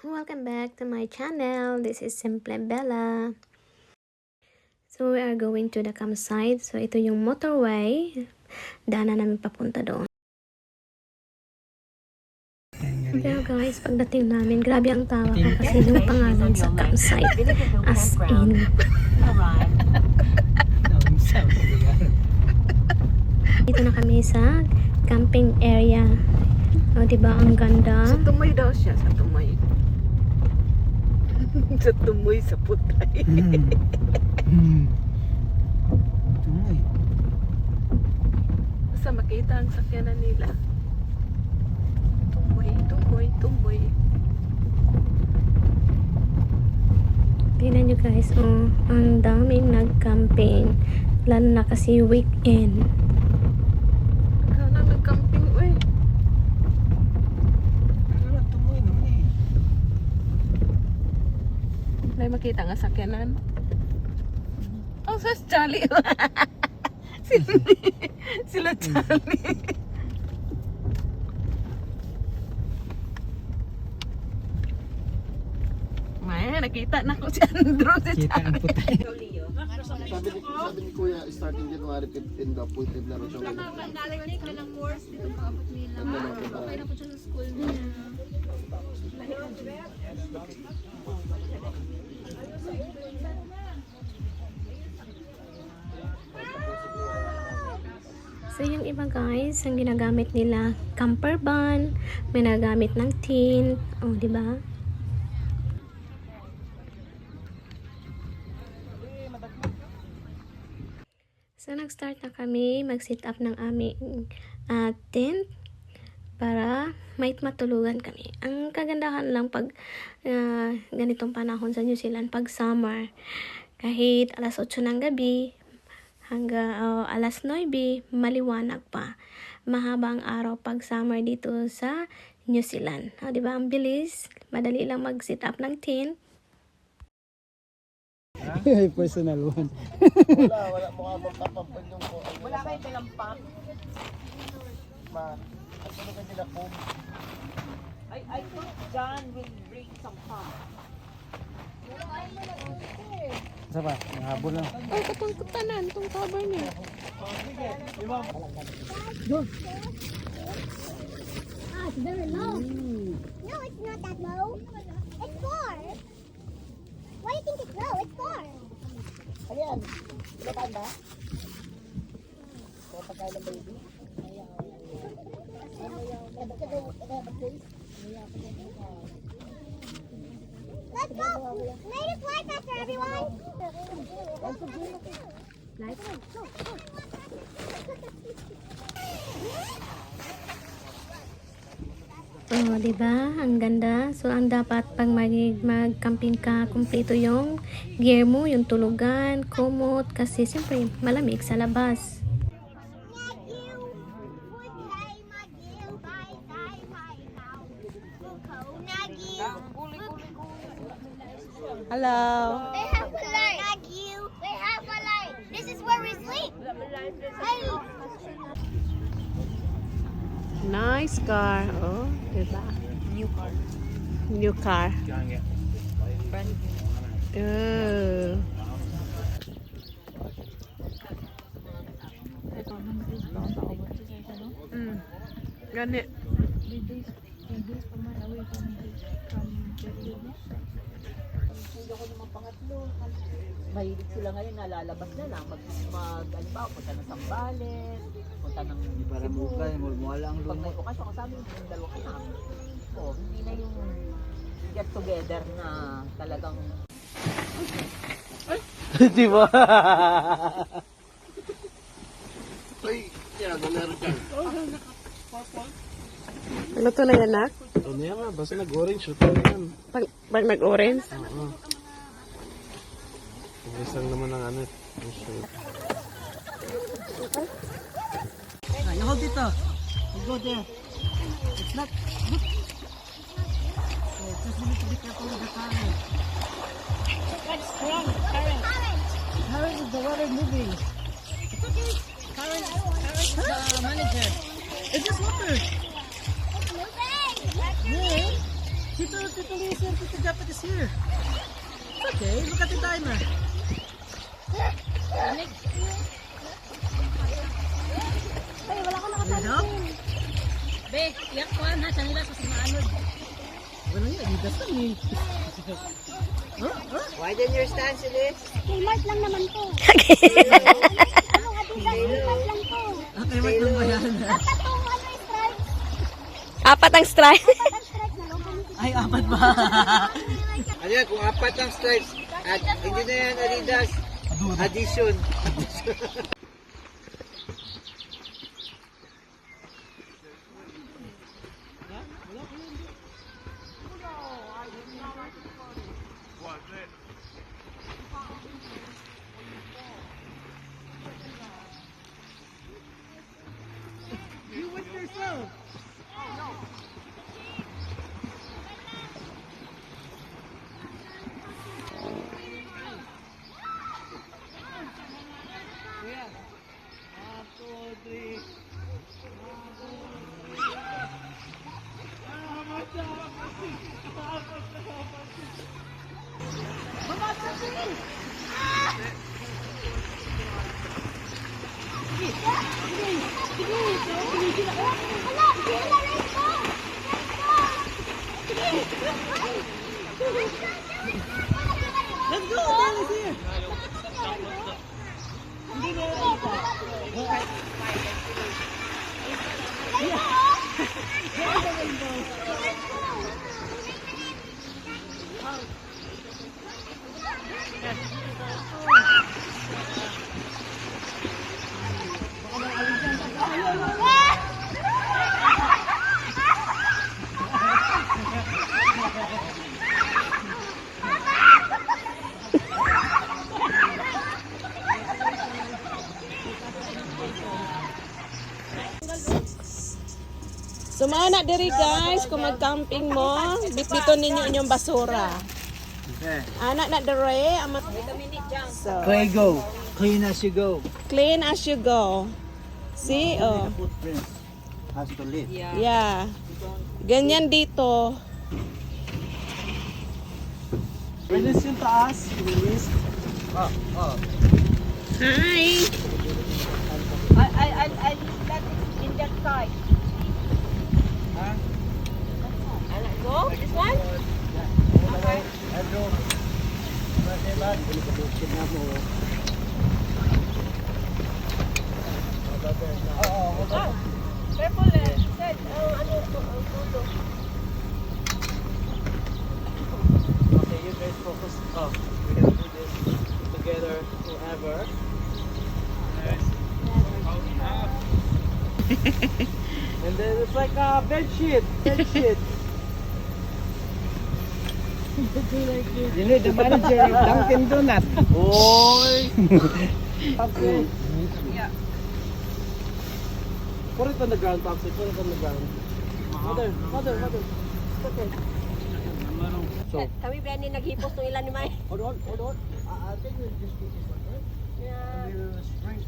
Welcome back to my channel. This is Simple Bella. So we are going to the campsite. So ito yung motorway. Daanan namin papunta doon. Pero guys, pagdating namin, grabe ang tawa ko kasi yung pangalan sa campsite. As in. Dito na kami sa camping area. O, diba ang ganda? Sa tumoy daw siya, sa tumoy. Sa tumoy, sa putay. Tumoy. Basta makita ang sakyanan nila. Tumoy, tumoy, tumoy. Tingnan nyo guys, oh, ang daming nag-camping. Lalo na kasi weekend. Ikaw na nag-camping, uy. Wala, tumoy naman eh. May makita nga sakyanan. Oh, sa Charlie. Sila Charlie. May nakita na ko si Andrew si Kita ang Charlie. putay. Sabi ni Kuya, starting January 15 daw, pwede na rin siya. Narinig ka ng course dito paabot nila. Okay na po siya sa school niya. So yung iba guys, ang ginagamit nila camper van, may nagamit ng tent, oh, di ba? So nag-start na kami mag-set up ng aming tent para may matulugan kami. Ang kagandahan lang pag ganitong panahon sa New Zealand, pag summer, kahit alas 8 ng gabi, hanggang alas 9, maliwanag pa. Mahaba ang araw pag summer dito sa New Zealand. O, di ba? Ang bilis. Madali lang mag-set up ng tent. Ay, personal one. Wala mo nga magkapampan yung po. Wala kayong dalang pump? At ano kayo nila po? I think John will bring some pump. Isa pa, nahabol lang. Ay, katong kutanan, itong cover niya. Ah, it's very low. No, it's not that low. It's 4. Why do you think it's low? It's 4. Ayan, laban ba? So, pagkain ng baby? Let's go. Native fly faster, everyone. Like go. Oh, di ba? Ang ganda. So, ang dapat pag mag-camping ka, kumpleto yung gear mo, yung tulugan, kumot, kasi siyempre malamig sa labas. Hello. They have a light. They have a light. This is where we sleep. Hey. Nice car. Oh, diba? New car. New car. Oh. Ganit. Mahilig sila ngayon, nalalabas na lang, ano ba, punta ng Sambales, punta ng Para buka, mulmuala ang pag may lumot. okasyon, kasama yung dalawang anak. O, hindi na yung get together na talagang Di ba? Ay, yan, meron dyan. Luto na yan, nak? Ito na yan, basta nag-orange, ito na yan. Pag nag-orange? Oo. Isang naman ang ano. You hold it up. You go there. It's not. Look. So, just need to be careful with the current. That's strong. Current. Current is the water moving. Current is the manager. It's just water. It's moving. Yeah. Tito Lisa and Tito Japet is here. Okay, look at the timer. Ay, wala ko Need nakatanong. help? Be, iyak ko na sa nila sa simaanod. Wala yan, hindi that's me. Widen your stance, Elise. Kmart lang naman to. Ano, Adidas, Kmart lang to. Okay, wait lang ba yan? Dapat tong ano, stripes. Apat ang strike. Dapat stripes na logo nito. Ay, apat ba? Ano yan, kung apat ang stripes, at hindi na yan Adidas, addition. You with yourself. Let's go, Dad is here. Sumao na diri guys, kung mag-camping mo, bitbiton ninyo inyong basura. Anak na diri, amat. So, Clean go. Clean as you go. clean as you go. See, oh. Footprints has to live. Yeah. Ganyan dito. Release yung taas. Release. Hi. I let it in that side. Go, this one? Careful eh. Ted, ano, tulo. Okay, you guys focus. Oh, we're gonna do this together forever. And then it's like a bed sheet. Bed sheet. You need the manager of Dunkin' Donut. Boy. Okay. Yeah. Put it on the ground, Popsy. Put it on the ground. Mother. Okay. So, Kami ba ni naghipos ng ilan ni May? hold on. I think we'll just do this one, right? Yeah. We'll spring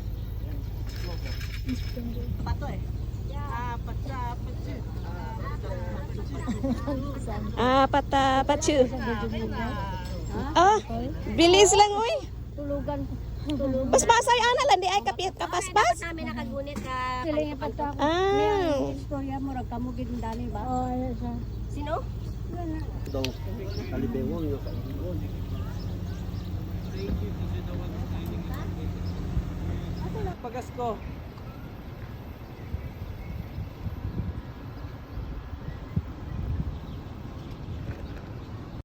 and Pato eh. Pachu. Ah, bilis lang uy. Tulugan. Basbasay ana lang di ay kapaspas. Namin nakagunit ka. Sila yung pagka Ah. istorya mo, rag kamo gindani ba? Oh, yes, sir. Sino? daw kalibewon nga kalibewon. Pagas ko.